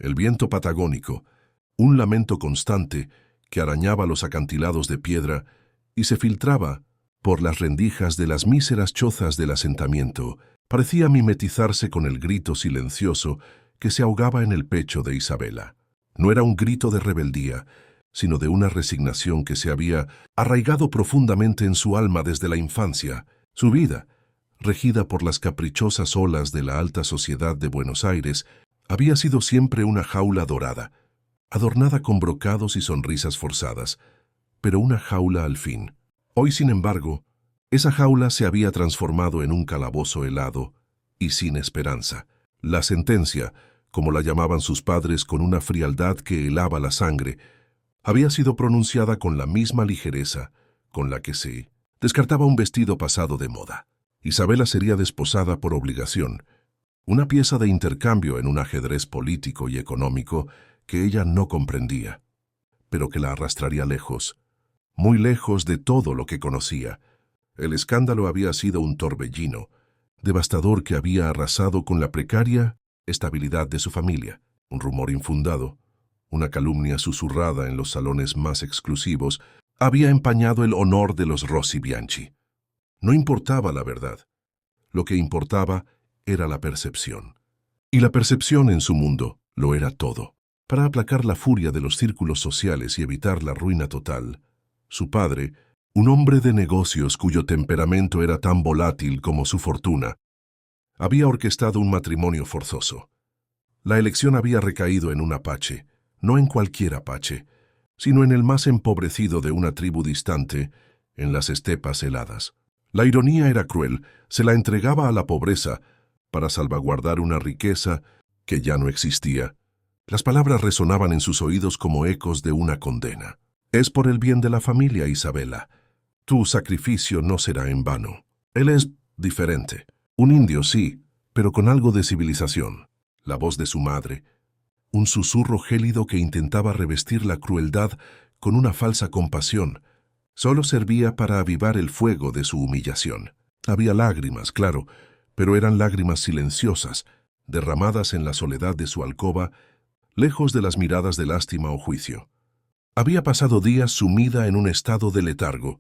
el viento patagónico, un lamento constante que arañaba los acantilados de piedra y se filtraba por las rendijas de las míseras chozas del asentamiento, parecía mimetizarse con el grito silencioso que se ahogaba en el pecho de Isabela. No era un grito de rebeldía, sino de una resignación que se había arraigado profundamente en su alma desde la infancia. Su vida, regida por las caprichosas olas de la alta sociedad de Buenos Aires, había sido siempre una jaula dorada, adornada con brocados y sonrisas forzadas, pero una jaula al fin. Hoy, sin embargo, esa jaula se había transformado en un calabozo helado y sin esperanza. La sentencia, como la llamaban sus padres con una frialdad que helaba la sangre, había sido pronunciada con la misma ligereza con la que se descartaba un vestido pasado de moda. Isabela sería desposada por obligación, una pieza de intercambio en un ajedrez político y económico que ella no comprendía, pero que la arrastraría lejos, muy lejos de todo lo que conocía. El escándalo había sido un torbellino devastador que había arrasado con la precaria estabilidad de su familia. Un rumor infundado, una calumnia susurrada en los salones más exclusivos, había empañado el honor de los Rossi Bianchi. No importaba la verdad. Lo que importaba era la percepción. Y la percepción en su mundo lo era todo. Para aplacar la furia de los círculos sociales y evitar la ruina total, su padre, un hombre de negocios cuyo temperamento era tan volátil como su fortuna, había orquestado un matrimonio forzoso. La elección había recaído en un apache, no en cualquier apache, sino en el más empobrecido de una tribu distante, en las estepas heladas. La ironía era cruel, se la entregaba a la pobreza para salvaguardar una riqueza que ya no existía. Las palabras resonaban en sus oídos como ecos de una condena. Es por el bien de la familia, Isabela. Tu sacrificio no será en vano. Él es diferente. Un indio, sí, pero con algo de civilización. La voz de su madre, un susurro gélido que intentaba revestir la crueldad con una falsa compasión, solo servía para avivar el fuego de su humillación. Había lágrimas, claro, pero eran lágrimas silenciosas, derramadas en la soledad de su alcoba, lejos de las miradas de lástima o juicio. Había pasado días sumida en un estado de letargo,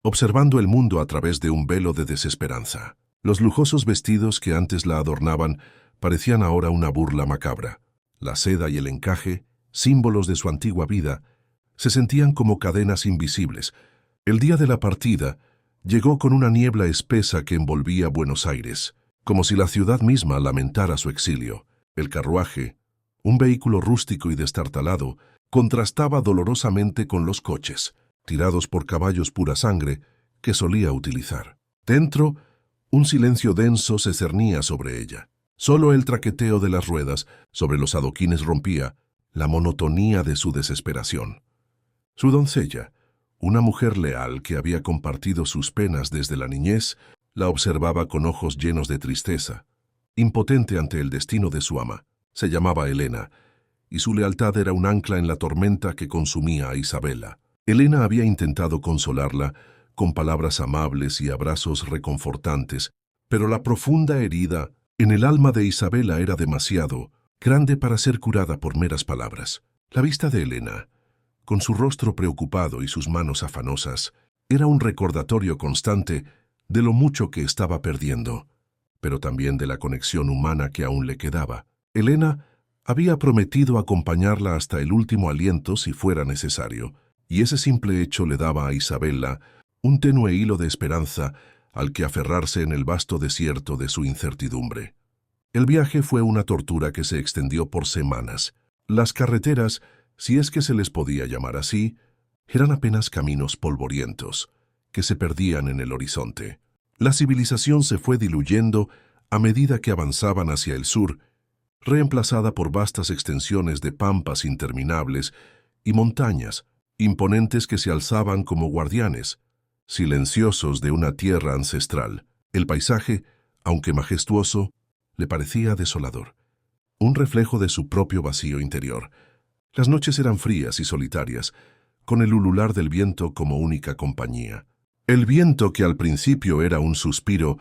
observando el mundo a través de un velo de desesperanza. Los lujosos vestidos que antes la adornaban parecían ahora una burla macabra. La seda y el encaje, símbolos de su antigua vida, se sentían como cadenas invisibles. El día de la partida llegó con una niebla espesa que envolvía Buenos Aires, como si la ciudad misma lamentara su exilio. El carruaje, un vehículo rústico y destartalado, contrastaba dolorosamente con los coches, tirados por caballos pura sangre, que solía utilizar. Dentro, un silencio denso se cernía sobre ella. Solo el traqueteo de las ruedas sobre los adoquines rompía la monotonía de su desesperación. Su doncella, una mujer leal que había compartido sus penas desde la niñez, la observaba con ojos llenos de tristeza, impotente ante el destino de su ama. Se llamaba Elena, y su lealtad era un ancla en la tormenta que consumía a Isabela. Elena había intentado consolarla con palabras amables y abrazos reconfortantes, pero la profunda herida en el alma de Isabela era demasiado grande para ser curada por meras palabras. La vista de Elena, con su rostro preocupado y sus manos afanosas, era un recordatorio constante de lo mucho que estaba perdiendo, pero también de la conexión humana que aún le quedaba. Elena había prometido acompañarla hasta el último aliento si fuera necesario, y ese simple hecho le daba a Isabela un tenue hilo de esperanza al que aferrarse en el vasto desierto de su incertidumbre. El viaje fue una tortura que se extendió por semanas. Las carreteras, si es que se les podía llamar así, eran apenas caminos polvorientos, que se perdían en el horizonte. La civilización se fue diluyendo a medida que avanzaban hacia el sur, reemplazada por vastas extensiones de pampas interminables y montañas imponentes que se alzaban como guardianes, silenciosos de una tierra ancestral. El paisaje, aunque majestuoso, le parecía desolador, un reflejo de su propio vacío interior. Las noches eran frías y solitarias, con el ulular del viento como única compañía. El viento, que al principio era un suspiro,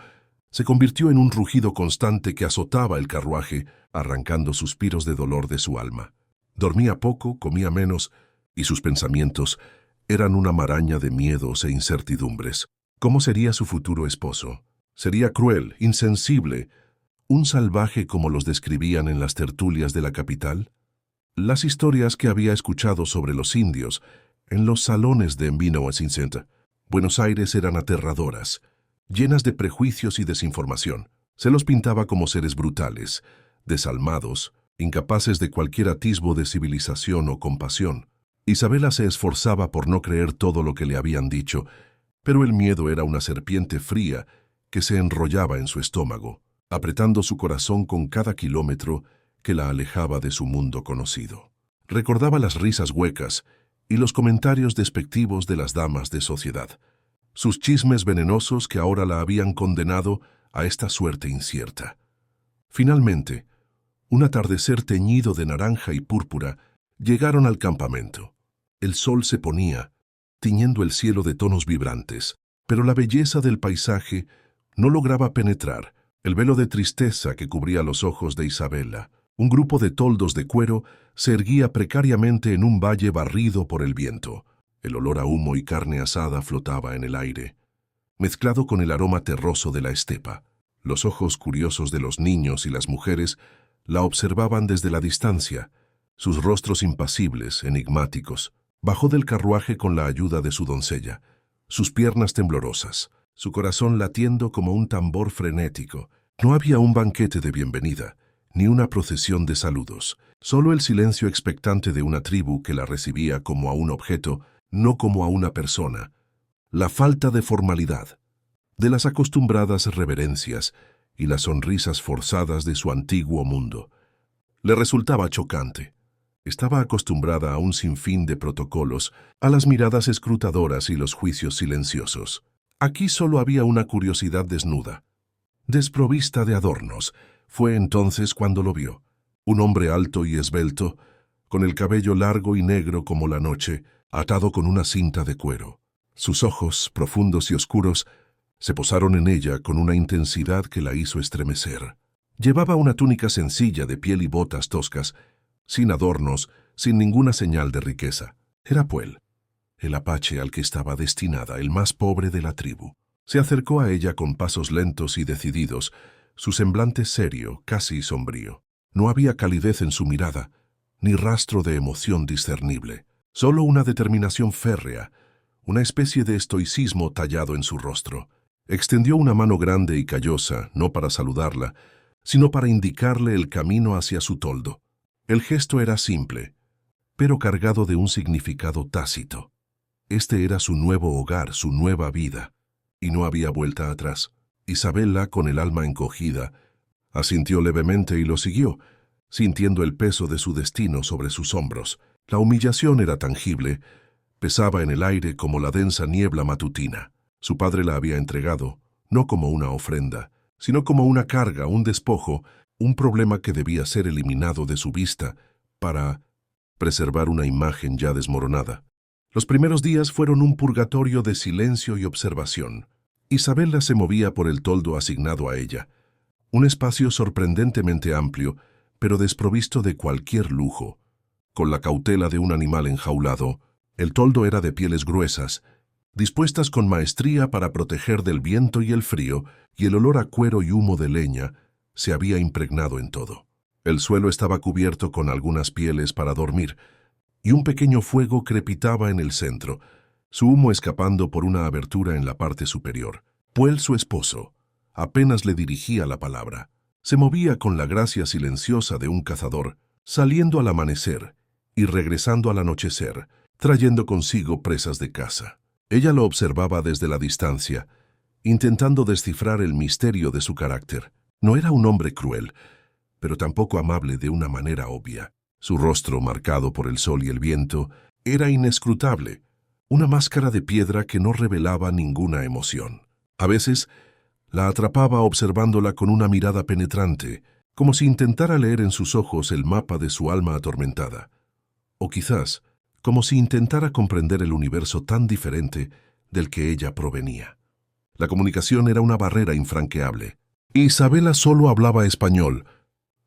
se convirtió en un rugido constante que azotaba el carruaje, arrancando suspiros de dolor de su alma. Dormía poco, comía menos, y sus pensamientos eran una maraña de miedos e incertidumbres. ¿Cómo sería su futuro esposo? ¿Sería cruel, insensible, un salvaje como los describían en las tertulias de la capital? Las historias que había escuchado sobre los indios en los salones de Envino-Vincent, Buenos Aires, eran aterradoras, llenas de prejuicios y desinformación. Se los pintaba como seres brutales, desalmados, incapaces de cualquier atisbo de civilización o compasión. Isabela se esforzaba por no creer todo lo que le habían dicho, pero el miedo era una serpiente fría que se enrollaba en su estómago, apretando su corazón con cada kilómetro que la alejaba de su mundo conocido. Recordaba las risas huecas y los comentarios despectivos de las damas de sociedad, sus chismes venenosos que ahora la habían condenado a esta suerte incierta. Finalmente, un atardecer teñido de naranja y púrpura, llegaron al campamento. El sol se ponía, tiñendo el cielo de tonos vibrantes, pero la belleza del paisaje no lograba penetrar el velo de tristeza que cubría los ojos de Isabela. Un grupo de toldos de cuero se erguía precariamente en un valle barrido por el viento. El olor a humo y carne asada flotaba en el aire, mezclado con el aroma terroso de la estepa. Los ojos curiosos de los niños y las mujeres la observaban desde la distancia, sus rostros impasibles, enigmáticos. Bajó del carruaje con la ayuda de su doncella, sus piernas temblorosas, su corazón latiendo como un tambor frenético. No había un banquete de bienvenida, ni una procesión de saludos, solo el silencio expectante de una tribu que la recibía como a un objeto, no como a una persona. La falta de formalidad, de las acostumbradas reverencias y las sonrisas forzadas de su antiguo mundo, le resultaba chocante. Estaba acostumbrada a un sinfín de protocolos, a las miradas escrutadoras y los juicios silenciosos. Aquí solo había una curiosidad desnuda, desprovista de adornos. Fue entonces cuando lo vio. Un hombre alto y esbelto, con el cabello largo y negro como la noche, atado con una cinta de cuero. Sus ojos, profundos y oscuros, se posaron en ella con una intensidad que la hizo estremecer. Llevaba una túnica sencilla de piel y botas toscas, sin adornos, sin ninguna señal de riqueza. Era Puel, el apache al que estaba destinada, el más pobre de la tribu. Se acercó a ella con pasos lentos y decididos, su semblante serio, casi sombrío. No había calidez en su mirada, ni rastro de emoción discernible, solo una determinación férrea, una especie de estoicismo tallado en su rostro. Extendió una mano grande y callosa, no para saludarla, sino para indicarle el camino hacia su toldo. El gesto era simple, pero cargado de un significado tácito. Este era su nuevo hogar, su nueva vida, y no había vuelta atrás. Isabela, con el alma encogida, asintió levemente y lo siguió, sintiendo el peso de su destino sobre sus hombros. La humillación era tangible, pesaba en el aire como la densa niebla matutina. Su padre la había entregado, no como una ofrenda, sino como una carga, un despojo, un problema que debía ser eliminado de su vista para preservar una imagen ya desmoronada. Los primeros días fueron un purgatorio de silencio y observación. Isabela se movía por el toldo asignado a ella, un espacio sorprendentemente amplio, pero desprovisto de cualquier lujo. Con la cautela de un animal enjaulado, el toldo era de pieles gruesas, dispuestas con maestría para proteger del viento y el frío, y el olor a cuero y humo de leña se había impregnado en todo. El suelo estaba cubierto con algunas pieles para dormir, y un pequeño fuego crepitaba en el centro, su humo escapando por una abertura en la parte superior. Puel, su esposo, apenas le dirigía la palabra. Se movía con la gracia silenciosa de un cazador, saliendo al amanecer y regresando al anochecer, trayendo consigo presas de caza. Ella lo observaba desde la distancia, intentando descifrar el misterio de su carácter. No era un hombre cruel, pero tampoco amable de una manera obvia. Su rostro, marcado por el sol y el viento, era inescrutable, una máscara de piedra que no revelaba ninguna emoción. A veces la atrapaba observándola con una mirada penetrante, como si intentara leer en sus ojos el mapa de su alma atormentada. O quizás, como si intentara comprender el universo tan diferente del que ella provenía. La comunicación era una barrera infranqueable. Isabela solo hablaba español,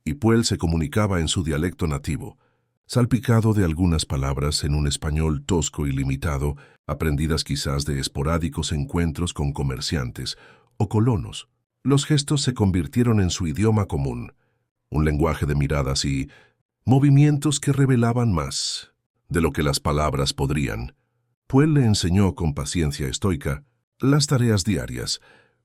y Puel se comunicaba en su dialecto nativo, salpicado de algunas palabras en un español tosco y limitado, aprendidas quizás de esporádicos encuentros con comerciantes o colonos. Los gestos se convirtieron en su idioma común, un lenguaje de miradas y movimientos que revelaban más de lo que las palabras podrían. Puel le enseñó con paciencia estoica las tareas diarias,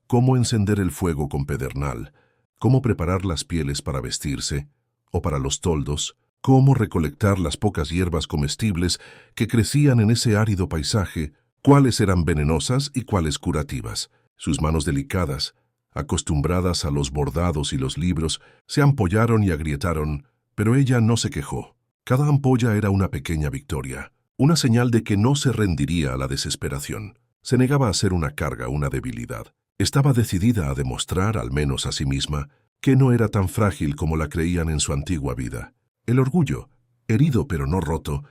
cómo encender el fuego con pedernal, cómo preparar las pieles para vestirse, o para los toldos, cómo recolectar las pocas hierbas comestibles que crecían en ese árido paisaje, cuáles eran venenosas y cuáles curativas. Sus manos delicadas, acostumbradas a los bordados y los libros, se ampollaron y agrietaron, pero ella no se quejó. Cada ampolla era una pequeña victoria, una señal de que no se rendiría a la desesperación. Se negaba a ser una carga, una debilidad. Estaba decidida a demostrar, al menos a sí misma, que no era tan frágil como la creían en su antigua vida. El orgullo, herido pero no roto,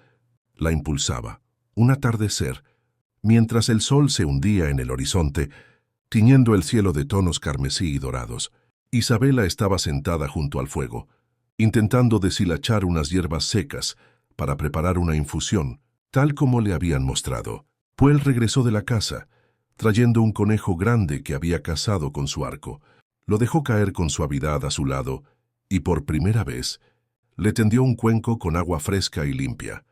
la impulsaba. Un atardecer, mientras el sol se hundía en el horizonte, tiñendo el cielo de tonos carmesí y dorados, Isabela estaba sentada junto al fuego, intentando deshilachar unas hierbas secas para preparar una infusión, tal como le habían mostrado. Puel regresó de la casa, trayendo un conejo grande que había cazado con su arco. Lo dejó caer con suavidad a su lado y por primera vez le tendió un cuenco con agua fresca y limpia.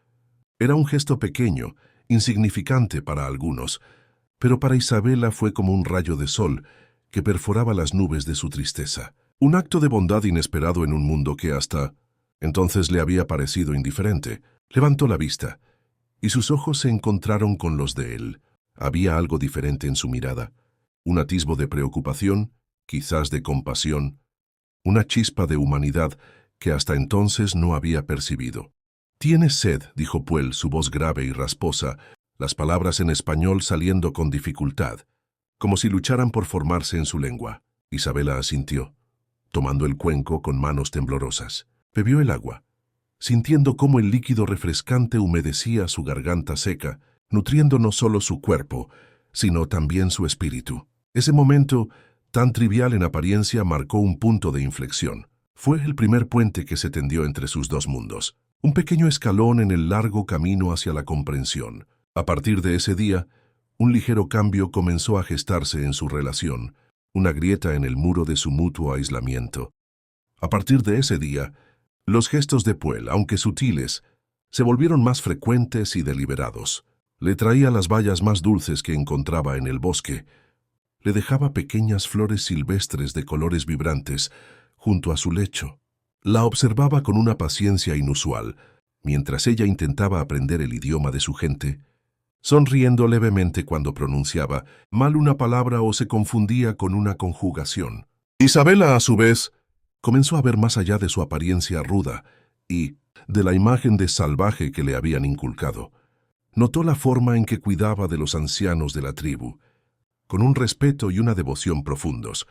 Era un gesto pequeño, insignificante para algunos, pero para Isabela fue como un rayo de sol que perforaba las nubes de su tristeza. Un acto de bondad inesperado en un mundo que hasta entonces le había parecido indiferente. Levantó la vista y sus ojos se encontraron con los de él. Había algo diferente en su mirada, un atisbo de preocupación, quizás de compasión, una chispa de humanidad que hasta entonces no había percibido. «¿Tienes sed?», dijo Puel, su voz grave y rasposa, las palabras en español saliendo con dificultad, como si lucharan por formarse en su lengua. Isabela asintió, tomando el cuenco con manos temblorosas. Bebió el agua, sintiendo cómo el líquido refrescante humedecía su garganta seca, nutriendo no solo su cuerpo, sino también su espíritu. Ese momento, tan trivial en apariencia, marcó un punto de inflexión. Fue el primer puente que se tendió entre sus dos mundos, un pequeño escalón en el largo camino hacia la comprensión. A partir de ese día, un ligero cambio comenzó a gestarse en su relación, una grieta en el muro de su mutuo aislamiento. A partir de ese día, los gestos de Puel, aunque sutiles, se volvieron más frecuentes y deliberados. Le traía las bayas más dulces que encontraba en el bosque. Le dejaba pequeñas flores silvestres de colores vibrantes junto a su lecho. La observaba con una paciencia inusual, mientras ella intentaba aprender el idioma de su gente, sonriendo levemente cuando pronunciaba mal una palabra o se confundía con una conjugación. Isabela, a su vez, comenzó a ver más allá de su apariencia ruda y de la imagen de salvaje que le habían inculcado. Notó la forma en que cuidaba de los ancianos de la tribu, con un respeto y una devoción profundos,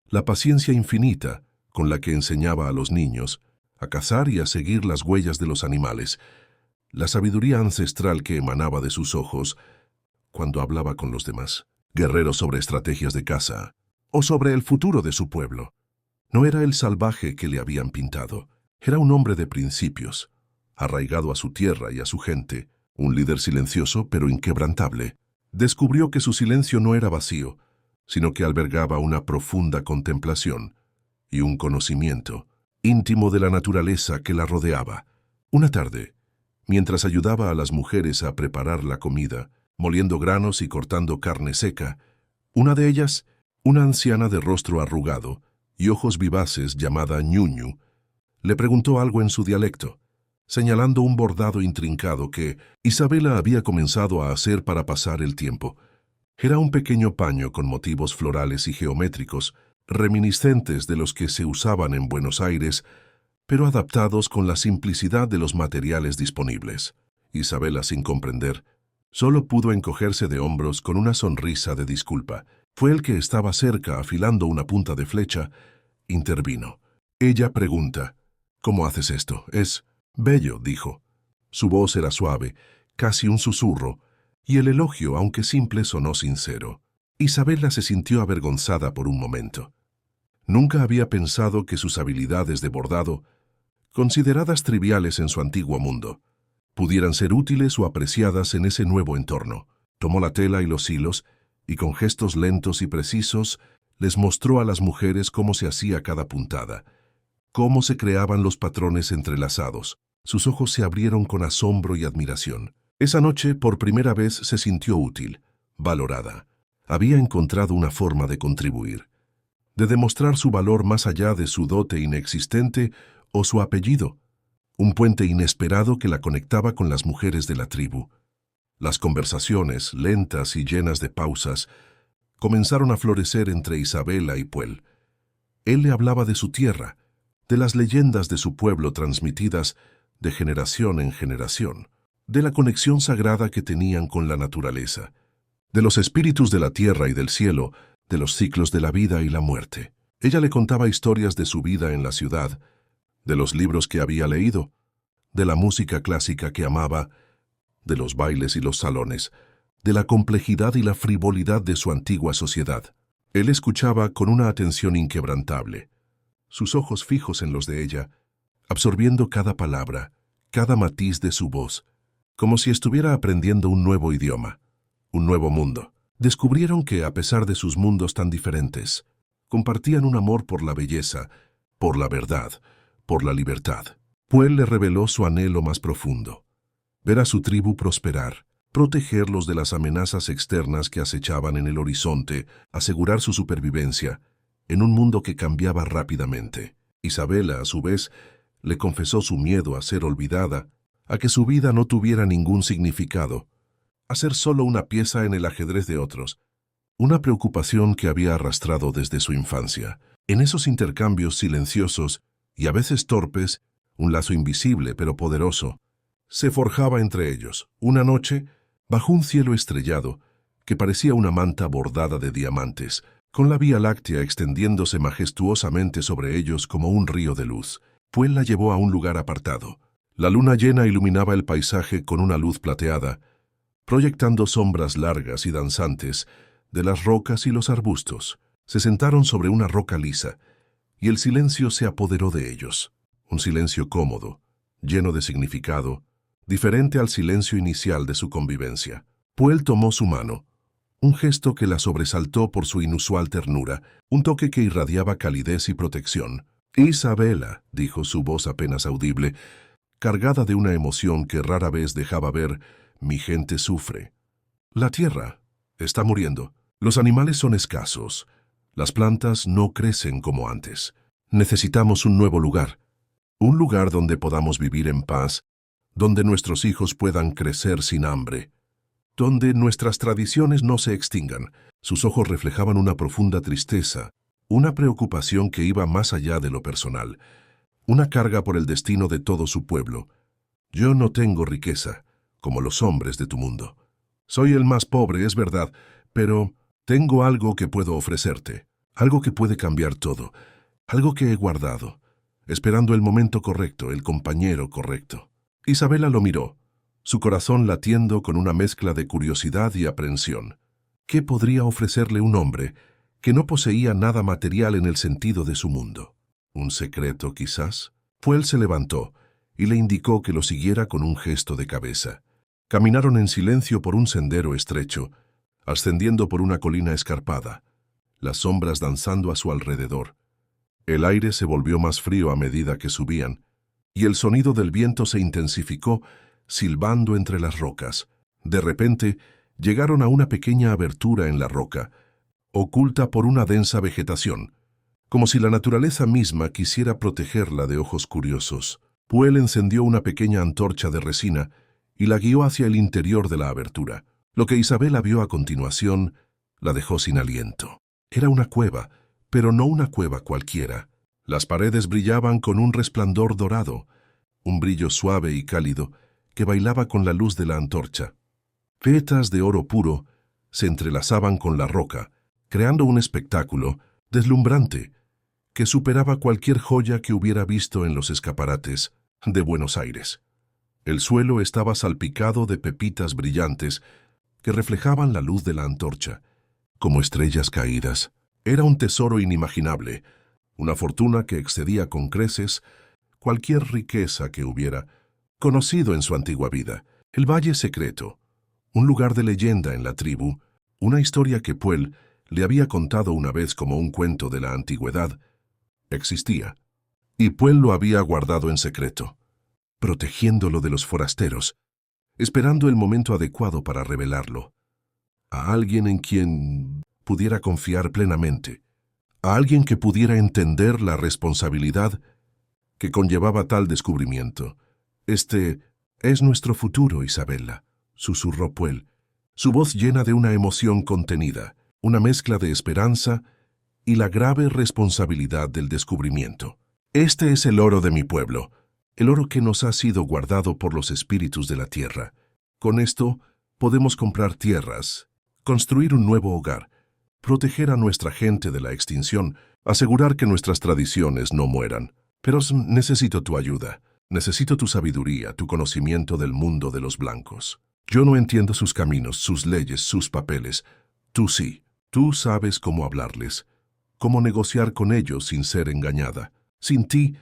la paciencia infinita con la que enseñaba a los niños a cazar y a seguir las huellas de los animales, la sabiduría ancestral que emanaba de sus ojos cuando hablaba con los demás, guerreros sobre estrategias de caza o sobre el futuro de su pueblo. No era el salvaje que le habían pintado, era un hombre de principios, arraigado a su tierra y a su gente, un líder silencioso pero inquebrantable. Descubrió que su silencio no era vacío, sino que albergaba una profunda contemplación y un conocimiento íntimo de la naturaleza que la rodeaba. Una tarde, mientras ayudaba a las mujeres a preparar la comida, moliendo granos y cortando carne seca, una de ellas, una anciana de rostro arrugado y ojos vivaces llamada Ñuñu, le preguntó algo en su dialecto, señalando un bordado intrincado que Isabela había comenzado a hacer para pasar el tiempo. Era un pequeño paño con motivos florales y geométricos, reminiscentes de los que se usaban en Buenos Aires, pero adaptados con la simplicidad de los materiales disponibles. Isabela, sin comprender, solo pudo encogerse de hombros con una sonrisa de disculpa. Fue el que estaba cerca, afilando una punta de flecha, intervino. Ella pregunta, «¿Cómo haces esto?» «Es bello», dijo. Su voz era suave, casi un susurro, y el elogio, aunque simple, sonó sincero. Isabela se sintió avergonzada por un momento. Nunca había pensado que sus habilidades de bordado, consideradas triviales en su antiguo mundo, pudieran ser útiles o apreciadas en ese nuevo entorno. Tomó la tela y los hilos, y con gestos lentos y precisos les mostró a las mujeres cómo se hacía cada puntada, cómo se creaban los patrones entrelazados. Sus ojos se abrieron con asombro y admiración. Esa noche, por primera vez, se sintió útil, valorada. Había encontrado una forma de contribuir, de demostrar su valor más allá de su dote inexistente o su apellido, un puente inesperado que la conectaba con las mujeres de la tribu. Las conversaciones, lentas y llenas de pausas, comenzaron a florecer entre Isabela y Puel. Él le hablaba de su tierra, de las leyendas de su pueblo transmitidas de generación en generación, de la conexión sagrada que tenían con la naturaleza, de los espíritus de la tierra y del cielo, de los ciclos de la vida y la muerte. Ella le contaba historias de su vida en la ciudad, de los libros que había leído, de la música clásica que amaba, de los bailes y los salones, de la complejidad y la frivolidad de su antigua sociedad. Él escuchaba con una atención inquebrantable, sus ojos fijos en los de ella, absorbiendo cada palabra, cada matiz de su voz, como si estuviera aprendiendo un nuevo idioma, un nuevo mundo. Descubrieron que, a pesar de sus mundos tan diferentes, compartían un amor por la belleza, por la verdad, por la libertad. Puel le reveló su anhelo más profundo: ver a su tribu prosperar, protegerlos de las amenazas externas que acechaban en el horizonte, asegurar su supervivencia en un mundo que cambiaba rápidamente. Isabela, a su vez, le confesó su miedo a ser olvidada, a que su vida no tuviera ningún significado, a ser solo una pieza en el ajedrez de otros, una preocupación que había arrastrado desde su infancia. En esos intercambios silenciosos y a veces torpes, un lazo invisible pero poderoso se forjaba entre ellos. Una noche, bajo un cielo estrellado que parecía una manta bordada de diamantes, con la Vía Láctea extendiéndose majestuosamente sobre ellos como un río de luz, Puel la llevó a un lugar apartado. La luna llena iluminaba el paisaje con una luz plateada, proyectando sombras largas y danzantes de las rocas y los arbustos. Se sentaron sobre una roca lisa, y el silencio se apoderó de ellos. Un silencio cómodo, lleno de significado, diferente al silencio inicial de su convivencia. Puel tomó su mano, un gesto que la sobresaltó por su inusual ternura, un toque que irradiaba calidez y protección. «Isabela», dijo su voz apenas audible, cargada de una emoción que rara vez dejaba ver, «mi gente sufre. La tierra está muriendo. Los animales son escasos. Las plantas no crecen como antes. Necesitamos un nuevo lugar. Un lugar donde podamos vivir en paz, donde nuestros hijos puedan crecer sin hambre, donde nuestras tradiciones no se extingan». Sus ojos reflejaban una profunda tristeza, una preocupación que iba más allá de lo personal, una carga por el destino de todo su pueblo. «Yo no tengo riqueza, como los hombres de tu mundo. Soy el más pobre, es verdad, pero tengo algo que puedo ofrecerte, algo que puede cambiar todo, algo que he guardado, esperando el momento correcto, el compañero correcto». Isabela lo miró, su corazón latiendo con una mezcla de curiosidad y aprensión. ¿Qué podría ofrecerle un hombre que no poseía nada material en el sentido de su mundo? ¿Un secreto, quizás? Puel se levantó y le indicó que lo siguiera con un gesto de cabeza. Caminaron en silencio por un sendero estrecho, ascendiendo por una colina escarpada, las sombras danzando a su alrededor. El aire se volvió más frío a medida que subían, y el sonido del viento se intensificó, silbando entre las rocas. De repente, llegaron a una pequeña abertura en la roca, oculta por una densa vegetación, como si la naturaleza misma quisiera protegerla de ojos curiosos. Puel encendió una pequeña antorcha de resina y la guió hacia el interior de la abertura. Lo que Isabela vio a continuación la dejó sin aliento. Era una cueva, pero no una cueva cualquiera. Las paredes brillaban con un resplandor dorado, un brillo suave y cálido que bailaba con la luz de la antorcha. Vetas de oro puro se entrelazaban con la roca, creando un espectáculo deslumbrante que superaba cualquier joya que hubiera visto en los escaparates de Buenos Aires. El suelo estaba salpicado de pepitas brillantes que reflejaban la luz de la antorcha, como estrellas caídas. Era un tesoro inimaginable, una fortuna que excedía con creces cualquier riqueza que hubiera conocido en su antigua vida. El Valle Secreto, un lugar de leyenda en la tribu, una historia que Puel le había contado una vez como un cuento de la antigüedad, existía, y Puel lo había guardado en secreto, protegiéndolo de los forasteros, esperando el momento adecuado para revelarlo, a alguien en quien pudiera confiar plenamente, a alguien que pudiera entender la responsabilidad que conllevaba tal descubrimiento. Este es nuestro futuro, Isabella, susurró Puel, su voz llena de una emoción contenida, una mezcla de esperanza y la grave responsabilidad del descubrimiento. Este es el oro de mi pueblo, el oro que nos ha sido guardado por los espíritus de la tierra. Con esto podemos comprar tierras, construir un nuevo hogar, proteger a nuestra gente de la extinción, asegurar que nuestras tradiciones no mueran. Pero necesito tu ayuda, necesito tu sabiduría, tu conocimiento del mundo de los blancos. Yo no entiendo sus caminos, sus leyes, sus papeles. Tú sí, tú sabes cómo hablarles, cómo negociar con ellos sin ser engañada. Sin ti,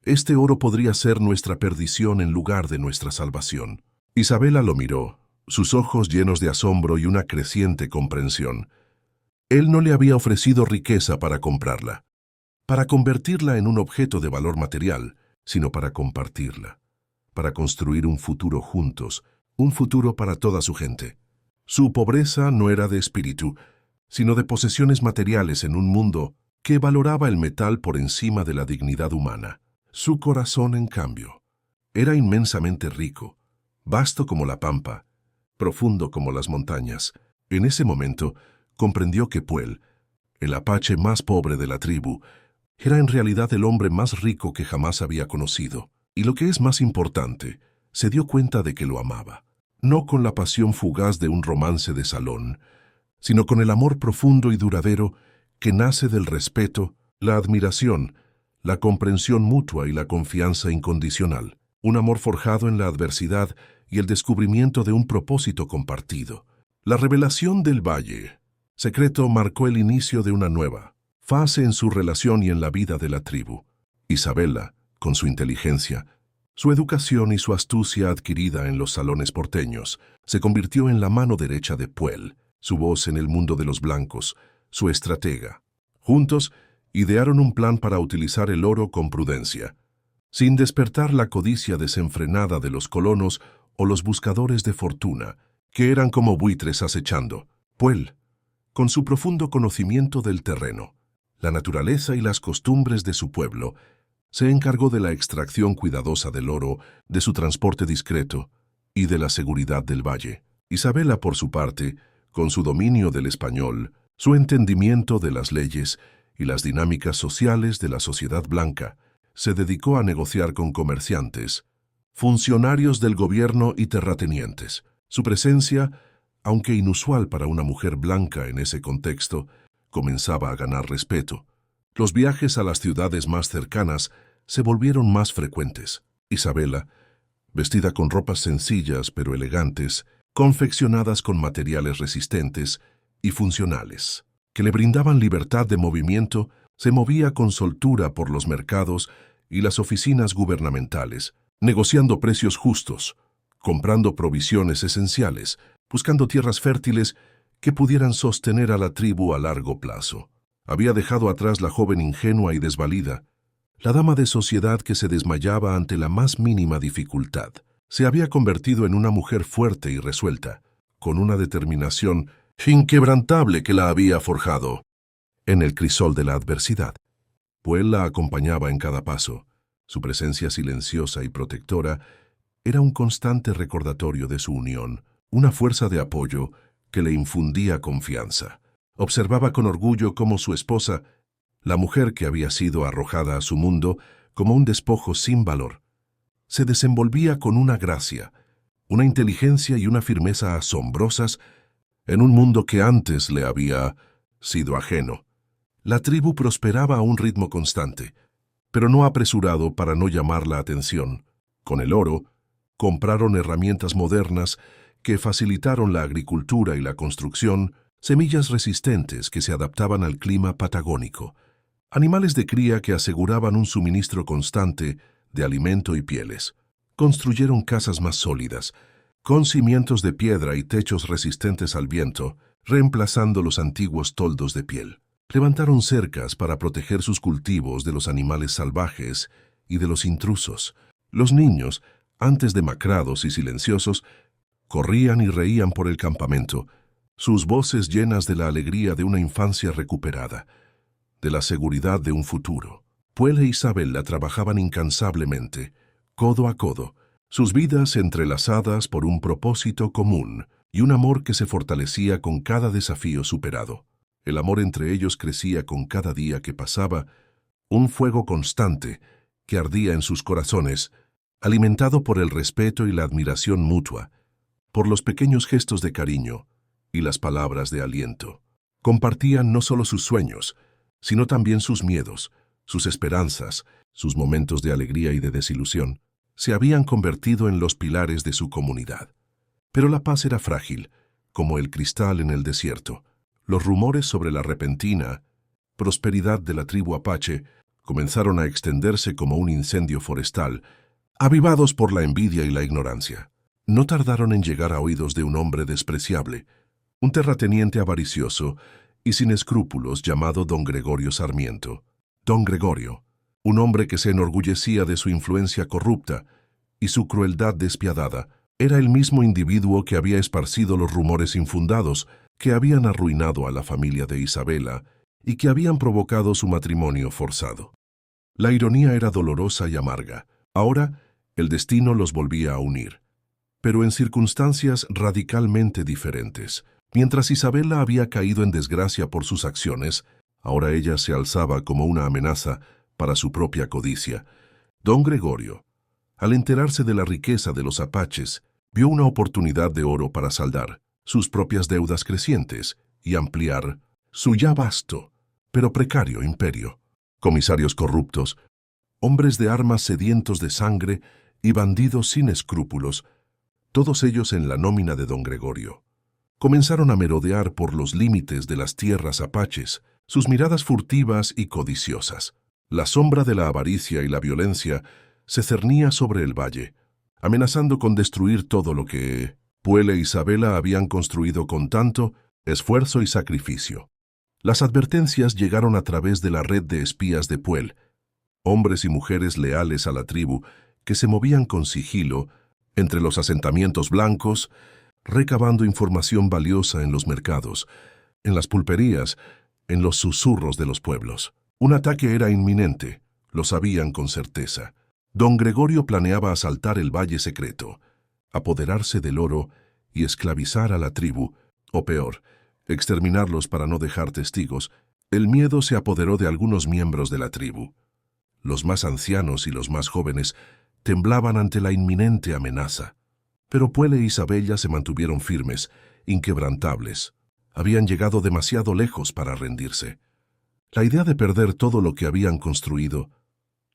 este oro podría ser nuestra perdición en lugar de nuestra salvación. Isabella lo miró, sus ojos llenos de asombro y una creciente comprensión. Él no le había ofrecido riqueza para comprarla, para convertirla en un objeto de valor material, sino para compartirla, para construir un futuro juntos, un futuro para toda su gente. Su pobreza no era de espíritu, sino de posesiones materiales en un mundo que valoraba el metal por encima de la dignidad humana. Su corazón, en cambio, era inmensamente rico, vasto como la pampa, profundo como las montañas. En ese momento, comprendió que Puel, el apache más pobre de la tribu, era en realidad el hombre más rico que jamás había conocido. Y lo que es más importante, se dio cuenta de que lo amaba, no con la pasión fugaz de un romance de salón, sino con el amor profundo y duradero que nace del respeto, la admiración, la comprensión mutua y la confianza incondicional. Un amor forjado en la adversidad y el descubrimiento de un propósito compartido. La revelación del Valle Secreto marcó el inicio de una nueva fase en su relación y en la vida de la tribu. Isabella, con su inteligencia, su educación y su astucia adquirida en los salones porteños, se convirtió en la mano derecha de Puel, su voz en el mundo de los blancos, su estratega. Juntos, idearon un plan para utilizar el oro con prudencia, sin despertar la codicia desenfrenada de los colonos o los buscadores de fortuna, que eran como buitres acechando. Puel, con su profundo conocimiento del terreno, la naturaleza y las costumbres de su pueblo, se encargó de la extracción cuidadosa del oro, de su transporte discreto y de la seguridad del valle. Isabella, por su parte, con su dominio del español, su entendimiento de las leyes y las dinámicas sociales de la sociedad blanca, se dedicó a negociar con comerciantes, funcionarios del gobierno y terratenientes. Su presencia, aunque inusual para una mujer blanca en ese contexto, comenzaba a ganar respeto. Los viajes a las ciudades más cercanas se volvieron más frecuentes. Isabella, vestida con ropas sencillas pero elegantes, confeccionadas con materiales resistentes y funcionales, que le brindaban libertad de movimiento, se movía con soltura por los mercados y las oficinas gubernamentales, negociando precios justos, comprando provisiones esenciales, buscando tierras fértiles que pudieran sostener a la tribu a largo plazo. Había dejado atrás la joven ingenua y desvalida, la dama de sociedad que se desmayaba ante la más mínima dificultad. Se había convertido en una mujer fuerte y resuelta, con una determinación inquebrantable que la había forjado en el crisol de la adversidad. Puel la acompañaba en cada paso. Su presencia silenciosa y protectora era un constante recordatorio de su unión, una fuerza de apoyo que le infundía confianza. Observaba con orgullo cómo su esposa, la mujer que había sido arrojada a su mundo como un despojo sin valor, se desenvolvía con una gracia, una inteligencia y una firmeza asombrosas en un mundo que antes le había sido ajeno. La tribu prosperaba a un ritmo constante, pero no apresurado para no llamar la atención. Con el oro, compraron herramientas modernas que facilitaron la agricultura y la construcción, semillas resistentes que se adaptaban al clima patagónico, animales de cría que aseguraban un suministro constante de alimento y pieles. Construyeron casas más sólidas, con cimientos de piedra y techos resistentes al viento, reemplazando los antiguos toldos de piel. Levantaron cercas para proteger sus cultivos de los animales salvajes y de los intrusos. Los niños, antes demacrados y silenciosos, corrían y reían por el campamento, sus voces llenas de la alegría de una infancia recuperada, de la seguridad de un futuro. Puel e Isabella trabajaban incansablemente, codo a codo, sus vidas entrelazadas por un propósito común y un amor que se fortalecía con cada desafío superado. El amor entre ellos crecía con cada día que pasaba, un fuego constante que ardía en sus corazones, alimentado por el respeto y la admiración mutua, por los pequeños gestos de cariño y las palabras de aliento. Compartían no solo sus sueños, sino también sus miedos, sus esperanzas, sus momentos de alegría y de desilusión. Se habían convertido en los pilares de su comunidad. Pero la paz era frágil, como el cristal en el desierto. Los rumores sobre la repentina prosperidad de la tribu apache comenzaron a extenderse como un incendio forestal, avivados por la envidia y la ignorancia. No tardaron en llegar a oídos de un hombre despreciable, un terrateniente avaricioso y sin escrúpulos llamado don Gregorio Sarmiento. Don Gregorio, un hombre que se enorgullecía de su influencia corrupta y su crueldad despiadada, era el mismo individuo que había esparcido los rumores infundados que habían arruinado a la familia de Isabella y que habían provocado su matrimonio forzado. La ironía era dolorosa y amarga. Ahora, el destino los volvía a unir, pero en circunstancias radicalmente diferentes. Mientras Isabella había caído en desgracia por sus acciones, ahora ella se alzaba como una amenaza para su propia codicia. Don Gregorio, al enterarse de la riqueza de los apaches, vio una oportunidad de oro para saldar sus propias deudas crecientes y ampliar su ya vasto, pero precario imperio. Comisarios corruptos, hombres de armas sedientos de sangre y bandidos sin escrúpulos, todos ellos en la nómina de don Gregorio, comenzaron a merodear por los límites de las tierras apaches, sus miradas furtivas y codiciosas. La sombra de la avaricia y la violencia se cernía sobre el valle, amenazando con destruir todo lo que Puel e Isabella habían construido con tanto esfuerzo y sacrificio. Las advertencias llegaron a través de la red de espías de Puel, hombres y mujeres leales a la tribu que se movían con sigilo entre los asentamientos blancos, recabando información valiosa en los mercados, en las pulperías, en los susurros de los pueblos. Un ataque era inminente, lo sabían con certeza. Don Gregorio planeaba asaltar el valle secreto, apoderarse del oro y esclavizar a la tribu, o peor, exterminarlos para no dejar testigos. El miedo se apoderó de algunos miembros de la tribu. Los más ancianos y los más jóvenes temblaban ante la inminente amenaza. Pero Puel e Isabella se mantuvieron firmes, inquebrantables. Habían llegado demasiado lejos para rendirse. La idea de perder todo lo que habían construido,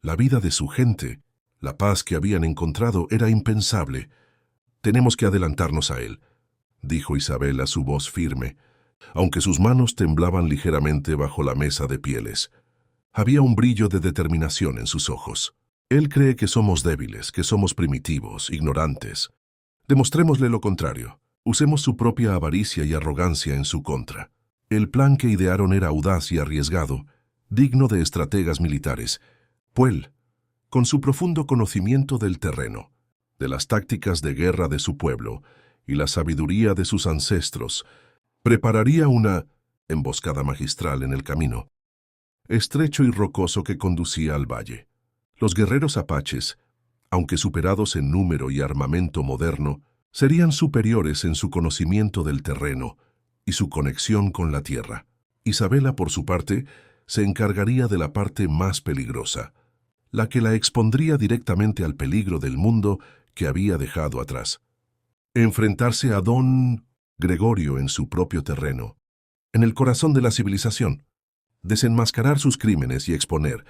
la vida de su gente, la paz que habían encontrado, era impensable. «Tenemos que adelantarnos a él», dijo Isabella, su voz firme, aunque sus manos temblaban ligeramente bajo la mesa de pieles. Había un brillo de determinación en sus ojos. «Él cree que somos débiles, que somos primitivos, ignorantes. Demostrémosle lo contrario. Usemos su propia avaricia y arrogancia en su contra». El plan que idearon era audaz y arriesgado, digno de estrategas militares. Puel, con su profundo conocimiento del terreno, de las tácticas de guerra de su pueblo y la sabiduría de sus ancestros, prepararía una emboscada magistral en el camino, estrecho y rocoso que conducía al valle. Los guerreros apaches, aunque superados en número y armamento moderno, serían superiores en su conocimiento del terreno y su conexión con la tierra. Isabella, por su parte, se encargaría de la parte más peligrosa, la que la expondría directamente al peligro del mundo que había dejado atrás. Enfrentarse a don Gregorio en su propio terreno, en el corazón de la civilización, desenmascarar sus crímenes y exponer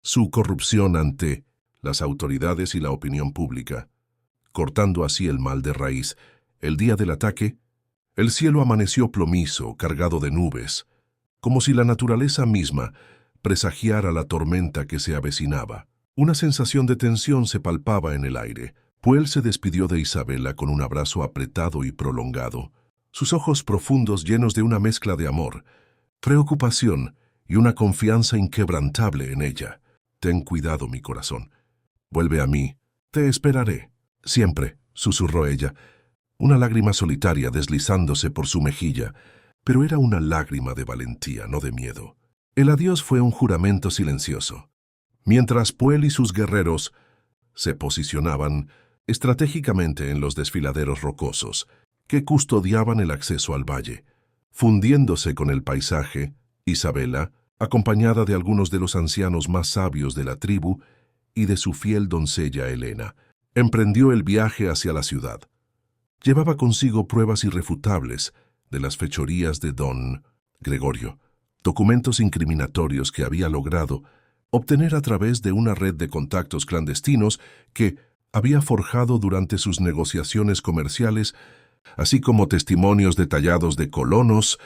su corrupción ante las autoridades y la opinión pública, cortando así el mal de raíz. El día del ataque, el cielo amaneció plomizo, cargado de nubes, como si la naturaleza misma presagiara la tormenta que se avecinaba. Una sensación de tensión se palpaba en el aire. Puel se despidió de Isabela con un abrazo apretado y prolongado, sus ojos profundos llenos de una mezcla de amor, preocupación y una confianza inquebrantable en ella. «Ten cuidado, mi corazón. Vuelve a mí. Te esperaré. Siempre», susurró ella, una lágrima solitaria deslizándose por su mejilla, pero era una lágrima de valentía, no de miedo. El adiós fue un juramento silencioso. Mientras Puel y sus guerreros se posicionaban estratégicamente en los desfiladeros rocosos que custodiaban el acceso al valle, fundiéndose con el paisaje, Isabela, acompañada de algunos de los ancianos más sabios de la tribu y de su fiel doncella Helena, emprendió el viaje hacia la ciudad. Llevaba consigo pruebas irrefutables de las fechorías de don Gregorio, documentos incriminatorios que había logrado obtener a través de una red de contactos clandestinos que había forjado durante sus negociaciones comerciales, así como testimonios detallados de colonos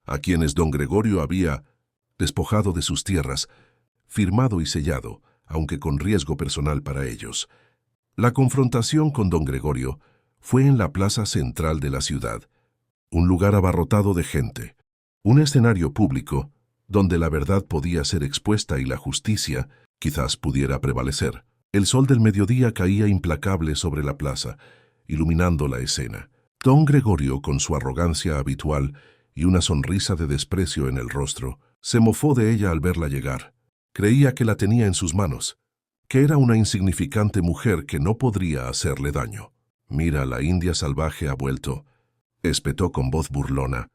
a quienes don Gregorio había despojado de sus tierras, firmado y sellado, aunque con riesgo personal para ellos. La confrontación con don Gregorio fue en la plaza central de la ciudad, un lugar abarrotado de gente, un escenario público donde la verdad podía ser expuesta y la justicia quizás pudiera prevalecer. El sol del mediodía caía implacable sobre la plaza, iluminando la escena. Don Gregorio, con su arrogancia habitual y una sonrisa de desprecio en el rostro, se mofó de ella al verla llegar. Creía que la tenía en sus manos, que era una insignificante mujer que no podría hacerle daño. «Mira, la india salvaje ha vuelto», espetó con voz burlona,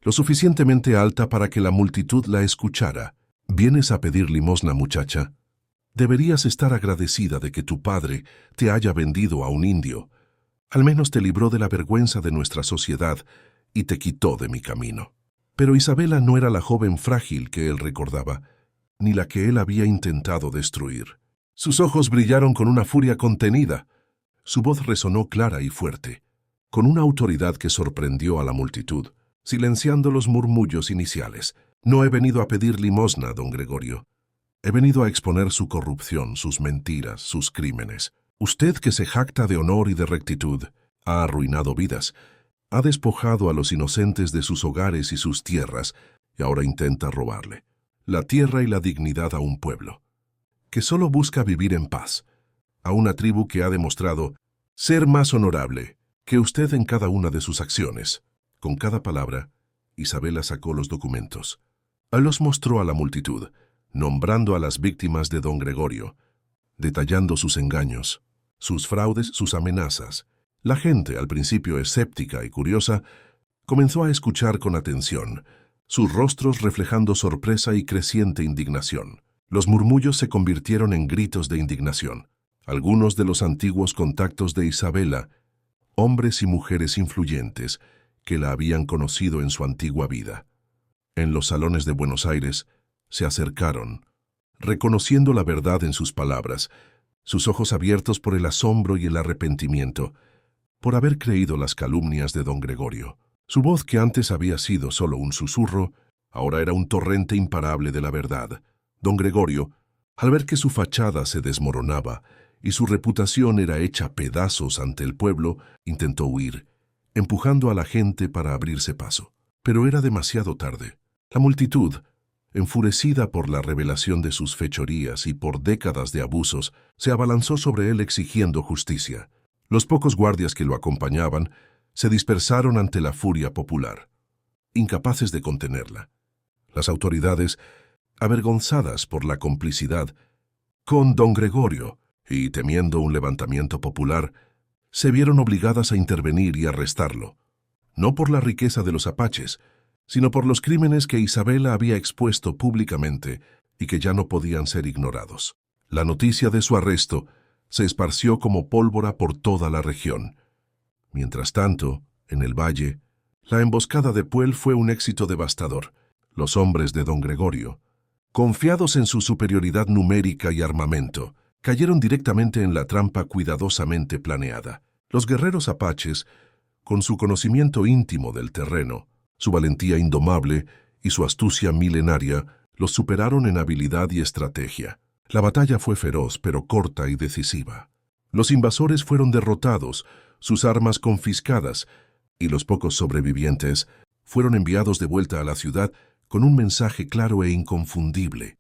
lo suficientemente alta para que la multitud la escuchara. «¿Vienes a pedir limosna, muchacha? Deberías estar agradecida de que tu padre te haya vendido a un indio. Al menos te libró de la vergüenza de nuestra sociedad y te quitó de mi camino». Pero Isabela no era la joven frágil que él recordaba, ni la que él había intentado destruir. Sus ojos brillaron con una furia contenida. Su voz resonó clara y fuerte, con una autoridad que sorprendió a la multitud, silenciando los murmullos iniciales. «No he venido a pedir limosna, don Gregorio. He venido a exponer su corrupción, sus mentiras, sus crímenes. Usted, que se jacta de honor y de rectitud, ha arruinado vidas, ha despojado a los inocentes de sus hogares y sus tierras, y ahora intenta robarle la tierra y la dignidad a un pueblo que solo busca vivir en paz, a una tribu que ha demostrado ser más honorable que usted en cada una de sus acciones». Con cada palabra, Isabela sacó los documentos. Los mostró a la multitud, nombrando a las víctimas de don Gregorio, detallando sus engaños, sus fraudes, sus amenazas. La gente, al principio escéptica y curiosa, comenzó a escuchar con atención, sus rostros reflejando sorpresa y creciente indignación. Los murmullos se convirtieron en gritos de indignación. Algunos de los antiguos contactos de Isabela, hombres y mujeres influyentes que la habían conocido en su antigua vida, en los salones de Buenos Aires, se acercaron, reconociendo la verdad en sus palabras, sus ojos abiertos por el asombro y el arrepentimiento, por haber creído las calumnias de don Gregorio. Su voz, que antes había sido solo un susurro, ahora era un torrente imparable de la verdad. Don Gregorio, al ver que su fachada se desmoronaba y su reputación era hecha pedazos ante el pueblo, intentó huir, empujando a la gente para abrirse paso. Pero era demasiado tarde. La multitud, enfurecida por la revelación de sus fechorías y por décadas de abusos, se abalanzó sobre él exigiendo justicia. Los pocos guardias que lo acompañaban se dispersaron ante la furia popular, incapaces de contenerla. Las autoridades, avergonzadas por la complicidad con don Gregorio y temiendo un levantamiento popular, se vieron obligadas a intervenir y arrestarlo, no por la riqueza de los apaches, sino por los crímenes que Isabela había expuesto públicamente y que ya no podían ser ignorados. La noticia de su arresto se esparció como pólvora por toda la región. Mientras tanto, en el valle, la emboscada de Puel fue un éxito devastador. Los hombres de don Gregorio, confiados en su superioridad numérica y armamento, cayeron directamente en la trampa cuidadosamente planeada. Los guerreros apaches, con su conocimiento íntimo del terreno, su valentía indomable y su astucia milenaria, Los superaron en habilidad y estrategia. La batalla fue feroz, pero corta y decisiva. Los invasores fueron derrotados, sus armas confiscadas, y los pocos sobrevivientes fueron enviados de vuelta a la ciudad con un mensaje claro e inconfundible.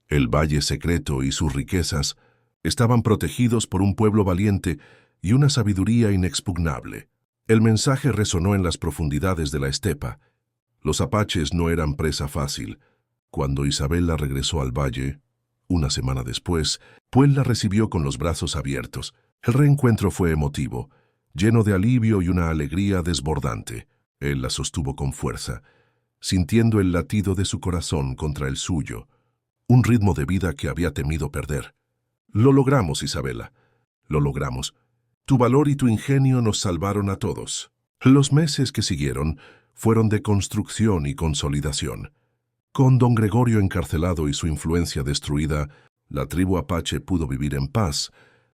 El Valle Secreto y sus riquezas estaban protegidos por un pueblo valiente y una sabiduría inexpugnable. El mensaje resonó en las profundidades de la estepa. Los apaches no eran presa fácil. Cuando Isabela regresó al valle, una semana después, Puel la recibió con los brazos abiertos. El reencuentro fue emotivo, lleno de alivio y una alegría desbordante. Él la sostuvo con fuerza, sintiendo el latido de su corazón contra el suyo, un ritmo de vida que había temido perder. Lo logramos, Isabela. Lo logramos. Tu valor y tu ingenio nos salvaron a todos. Los meses que siguieron fueron de construcción y consolidación. Con don Gregorio encarcelado y su influencia destruida, la tribu apache pudo vivir en paz,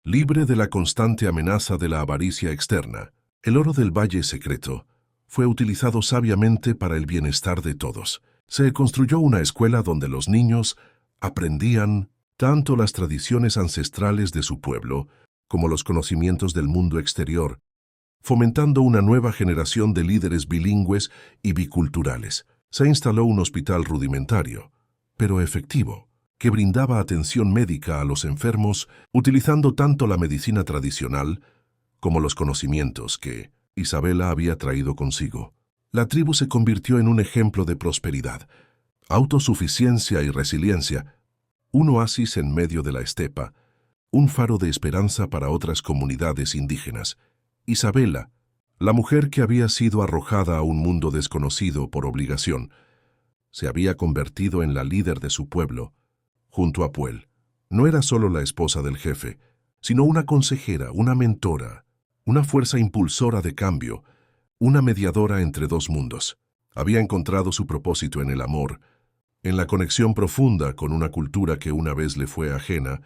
libre de la constante amenaza de la avaricia externa. El oro del Valle Secreto fue utilizado sabiamente para el bienestar de todos. Se construyó una escuela donde los niños aprendían tanto las tradiciones ancestrales de su pueblo como los conocimientos del mundo exterior, fomentando una nueva generación de líderes bilingües y biculturales. Se instaló un hospital rudimentario, pero efectivo, que brindaba atención médica a los enfermos, utilizando tanto la medicina tradicional como los conocimientos que Isabela había traído consigo. La tribu se convirtió en un ejemplo de prosperidad, autosuficiencia y resiliencia, un oasis en medio de la estepa, un faro de esperanza para otras comunidades indígenas. Isabela, la mujer que había sido arrojada a un mundo desconocido por obligación, se había convertido en la líder de su pueblo, junto a Puel. No era solo la esposa del jefe, sino una consejera, una mentora, una fuerza impulsora de cambio, una mediadora entre dos mundos. Había encontrado su propósito en el amor, en la conexión profunda con una cultura que una vez le fue ajena,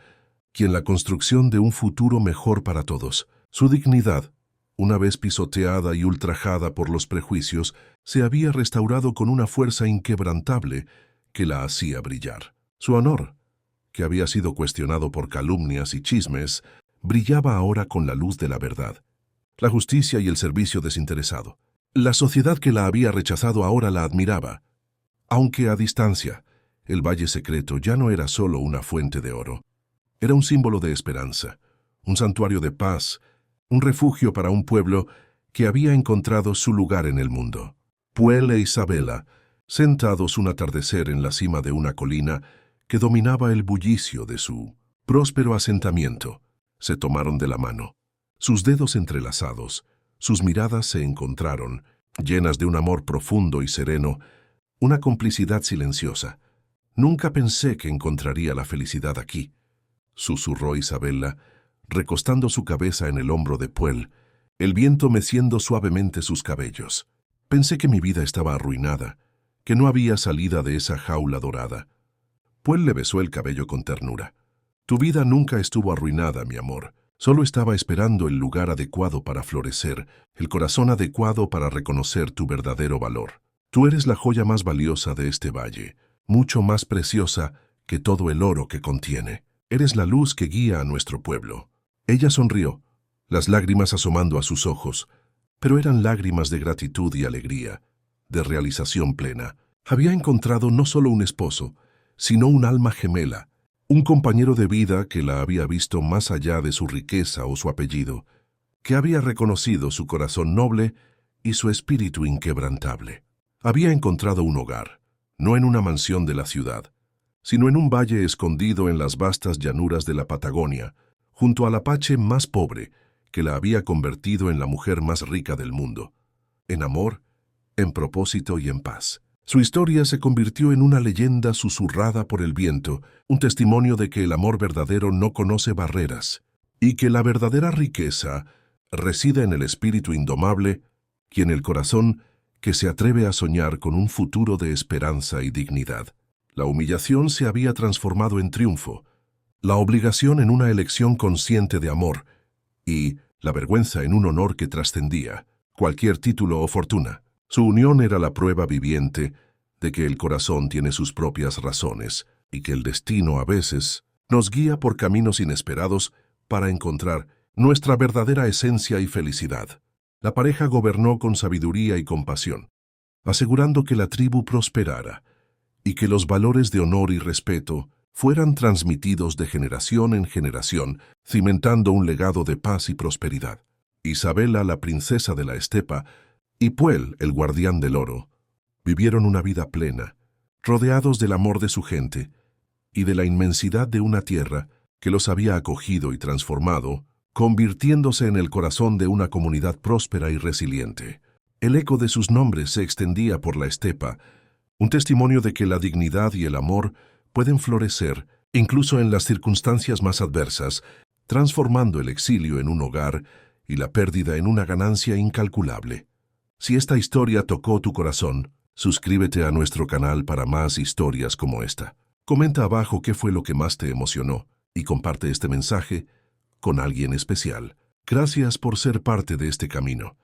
y en la construcción de un futuro mejor para todos. Su dignidad, una vez pisoteada y ultrajada por los prejuicios, se había restaurado con una fuerza inquebrantable que la hacía brillar. Su honor, que había sido cuestionado por calumnias y chismes, brillaba ahora con la luz de la verdad, la justicia y el servicio desinteresado. La sociedad que la había rechazado ahora la admiraba. Aunque a distancia, el Valle Secreto ya no era solo una fuente de oro. Era un símbolo de esperanza, un santuario de paz, un refugio para un pueblo que había encontrado su lugar en el mundo. Puel e Isabela, sentados un atardecer en la cima de una colina que dominaba el bullicio de su próspero asentamiento, se tomaron de la mano. Sus dedos entrelazados, sus miradas se encontraron, llenas de un amor profundo y sereno, una complicidad silenciosa. Nunca pensé que encontraría la felicidad aquí, susurró Isabela, recostando su cabeza en el hombro de Puel, el viento meciendo suavemente sus cabellos. Pensé que mi vida estaba arruinada, que no había salida de esa jaula dorada. Puel le besó el cabello con ternura. Tu vida nunca estuvo arruinada, mi amor. Solo estaba esperando el lugar adecuado para florecer, el corazón adecuado para reconocer tu verdadero valor. Tú eres la joya más valiosa de este valle, mucho más preciosa que todo el oro que contiene. Eres la luz que guía a nuestro pueblo. Ella sonrió, las lágrimas asomando a sus ojos, pero eran lágrimas de gratitud y alegría, de realización plena. Había encontrado no solo un esposo, sino un alma gemela, un compañero de vida que la había visto más allá de su riqueza o su apellido, que había reconocido su corazón noble y su espíritu inquebrantable. Había encontrado un hogar, no en una mansión de la ciudad, sino en un valle escondido en las vastas llanuras de la Patagonia, junto al apache más pobre, que la había convertido en la mujer más rica del mundo, en amor, en propósito y en paz. Su historia se convirtió en una leyenda susurrada por el viento, un testimonio de que el amor verdadero no conoce barreras, y que la verdadera riqueza reside en el espíritu indomable y en el corazón que se atreve a soñar con un futuro de esperanza y dignidad. La humillación se había transformado en triunfo, la obligación en una elección consciente de amor y la vergüenza en un honor que trascendía cualquier título o fortuna. Su unión era la prueba viviente de que el corazón tiene sus propias razones y que el destino a veces nos guía por caminos inesperados para encontrar nuestra verdadera esencia y felicidad. La pareja gobernó con sabiduría y compasión, asegurando que la tribu prosperara y que los valores de honor y respeto fueran transmitidos de generación en generación, cimentando un legado de paz y prosperidad. Isabela, la princesa de la estepa, y Puel, el guardián del oro, vivieron una vida plena, rodeados del amor de su gente y de la inmensidad de una tierra que los había acogido y transformado, convirtiéndose en el corazón de una comunidad próspera y resiliente. El eco de sus nombres se extendía por la estepa, un testimonio de que la dignidad y el amor pueden florecer incluso en las circunstancias más adversas, transformando el exilio en un hogar y la pérdida en una ganancia incalculable. Si esta historia tocó tu corazón, suscríbete a nuestro canal para más historias como esta. Comenta abajo qué fue lo que más te emocionó y comparte este mensaje con alguien especial. Gracias por ser parte de este camino.